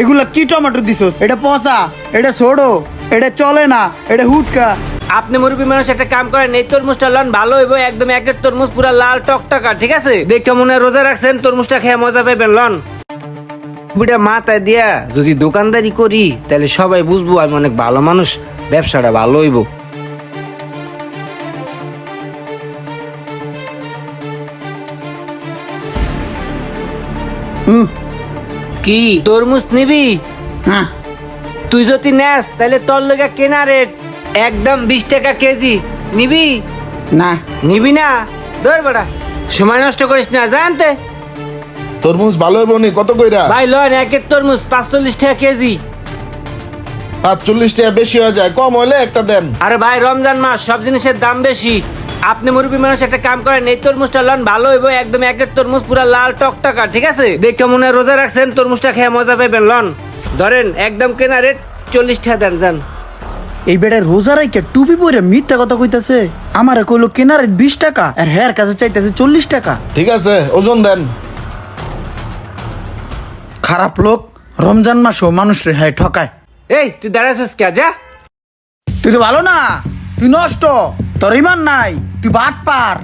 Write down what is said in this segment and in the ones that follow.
এগুলা কি টমেটো দিছস? এটা পচা, এটা ছোড়ো, এটা চলে না, এটা হুটকা। আপনি মুরব্বী মানুষ একটা কাম করেন, এই তরমুজটা লন, ভালো হইব একদম একের তরমুজ পুরা লাল টকটকা, ঠিক আছে? দেখে মনে হয় রোজা রাখছেন, তরমুজটা খেয়ে মজা পাইবেন, লন। বুড়া মাথায় দিয়া যদি দোকানদারি করি তাহলে সবাই বুঝবো আমি অনেক ভালো মানুষ, ব্যবসাটা ভালো হইব। কি তরমুজ নিবি? হ্যাঁ তুই যদি নেস তাহলে তোর লেগে কেনা রেট একদম 20 টাকা কেজি। নিবি? না। নিবি না? ধর বেটা, সময় নষ্ট করিস না, জানতে। তরমুজ ভালো হবে নি? কত কইরা? ভাই লন, একের তরমুজ 45 টাকা কেজি। 45 টাকা বেশি হয়ে যায়, কম হলে একটা দেন। আরে ভাই রমজান মাস, সব জিনিসের দাম বেশি। আপনি মুরব্বী মানুষ একটা কাম করেন, এই তরমুজটা লন, ভালো হইব একদম একের তরমুজ পুরা লাল টকটকা, ঠিক আছে? দেখে মনে হয় রোজা রাখছেন, তরমুজটা খেয়ে মজা পাইবেন, লন। ধরেন একদম কেনা রেট 40 টাকা দেন, যান। এই বেটার রোজা রাইকে টুপি পরে মিথ্যা কথা কইতাছে। আমারে কইলো কেনার 20 টাকা আর হের কাছে চাইতেছে 40 টাকা। ঠিক আছে, ওজন দেন। খারাপ লোক, রমজান মাসও মানুষরে হ্যাঁ ঠকায়। এই তুই দাঁড়াছিস কে? যা। তুই তো ভালো না, তুই নষ্ট, তোর ইমান নাই, তুই বাট পার।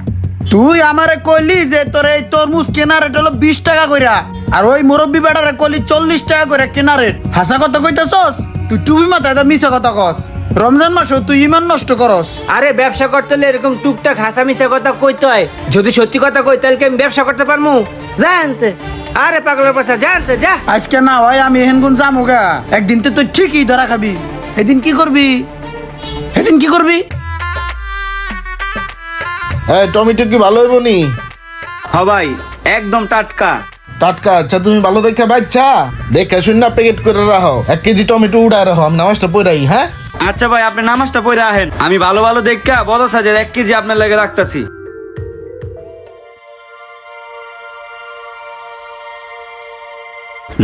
তুই আমারে কইলি যে তোর এই তরমুজ কেনার রেট হলো 20 টাকা কইরা, আর ওই মুরব্বি বেটারে কইলি 40 টাকা কইরা কেনার রেট। হাসা কথা কইতাছস? তুই টুপি মাথায় তো মিছা কথা কস। রমজান মাসও তুই ইমান নষ্ট করস। আরে ব্যবসা করতে হলে এরকম টুকটাক হাসামিসা কথা কইতে হয়। যদি সত্যি কথা কই তাহলে কি আমি ব্যবসা করতে পারমু? জানতে। আরে পাগলের পাশা, জানতে যা। আজকে না হয় আমি এহেন গুণ যামু গা, একদিন তো তুই ঠিকই ধরা খাবি। এদিন কি করবি? এদিন কি করবি? হ্যাঁ, টমেটো কি ভালো হইব নি? হ ভাই, একদম টাটকা। টাটকা? আচ্ছা, তুমি ভালো দেখা বাচ্চা দেখে শুনে প্যাকেট করে রাখো। 1 কেজি টমেটো উড়ায় রাখো, আমি নামাজটা পড়াই। হ্যাঁ আচ্ছা ভাই, আপনি নামাজটা পড়ে আহেন, আমি ভালো ভালো দেখা বড় সাজের 1 কেজি আপনার লাগে রাখতাছি।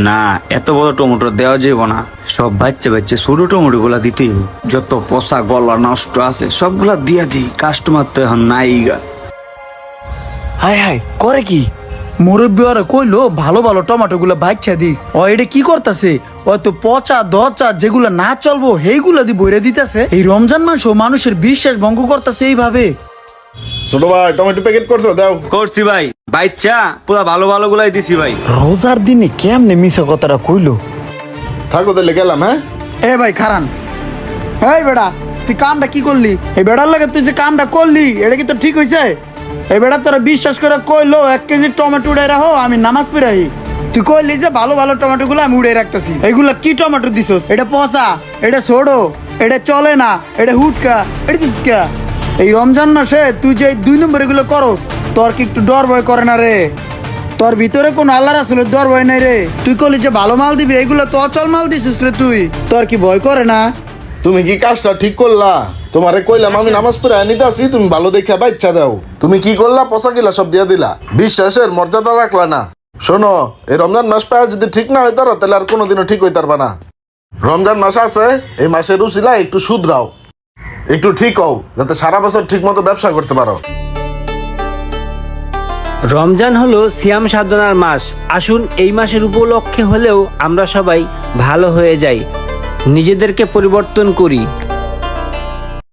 না, এত বড় টমেটো দেওয়া যাবে না, সব বাচ্চা বাচ্চা ছোট টমেটো গুলা দিতেই হবে। যত পচা গলা নষ্ট আছে সবগুলা দিয়া দিই, কাস্টমার তো এখন নাই গা। হাই হাই করে কি? মুরব্বী ওরা কইলো ভালো ভালো টমেটো গুলা বাচ্চা দিস। ও এটা কি করতেছে? ও তো পচা দচা যেগুলা না চলবো সেইগুলা দি বইরে দিতেছে। এই রমজান মাসও মানুষের বিশ্বাস ভঙ্গ করতেছে এইভাবে। ছোট ভাই, টমেটো প্যাকেট করছো? দাও। করছি ভাই, বাচ্চা পুরা ভালো ভালো গুলাই দিছি ভাই। রোজার দিনে কেমনে মিছা কথাটা কইলো? থাকো তাহলে, গেলাম। হ্যাঁ এ ভাই খারান, এই বেড়া তুই কামটা কি করলি? এই বেড়ার লাগে তুই যে কামটা করলি এটা কি তো ঠিক হয়েছে? এই বেড়া তোরা বিশ্বাস করে কইলো 1 কেজি টমেটো উড়াই রাখো, আমি নামাজ পড়াই। তুই কইলি যে ভালো ভালো টমেটো গুলো আমি উড়াই রাখতেছি। এগুলা কি টমেটো দিছস? এটা পচা, এটা ছোড়ো, এটা চলে না, এটা হুটকা, এটা দিস কে? এই রমজান মাসে তুই যে 2 নম্বর এগুলো করস, তোর কি একটু ডর ভয় করে না রে? তোর ভিতরে কোন আল্লাহ রাসূলের ডর ভয় নাই রে? তুই কইলি যে ভালো মাল দিবি, এগুলো তো অচল মাল দিছিস রে তুই। তোর কি ভয় করে না? তুমি কি কাজটা ঠিক করলা? তোমারে কইলাম আমি নামাজ পড়ে নিতে আসি, তুমি ভালো দেখে বাচ্চা দাও। তুমি কি করলা? পচা গিলা সব দিয়া দিলা, বিশ্বাসের মর্যাদা রাখলা না। শোনো, এই রমজান মাস পায় যদি ঠিক না হইতার তাহলে আর কোনোদিনও ঠিক হইতার না। রমজান মাস আছে, এই মাসের উসিলা একটু শুধরাও, একটু ঠিক হও, যাতে সারা বছর ঠিক মতো ব্যবসা করতে পারো। রমজান হলো সিয়াম সাধনার মাস। আসুন এই মাসের উপলক্ষে হলেও আমরা সবাই ভালো হয়ে যাই, নিজেদেরকে পরিবর্তন করি।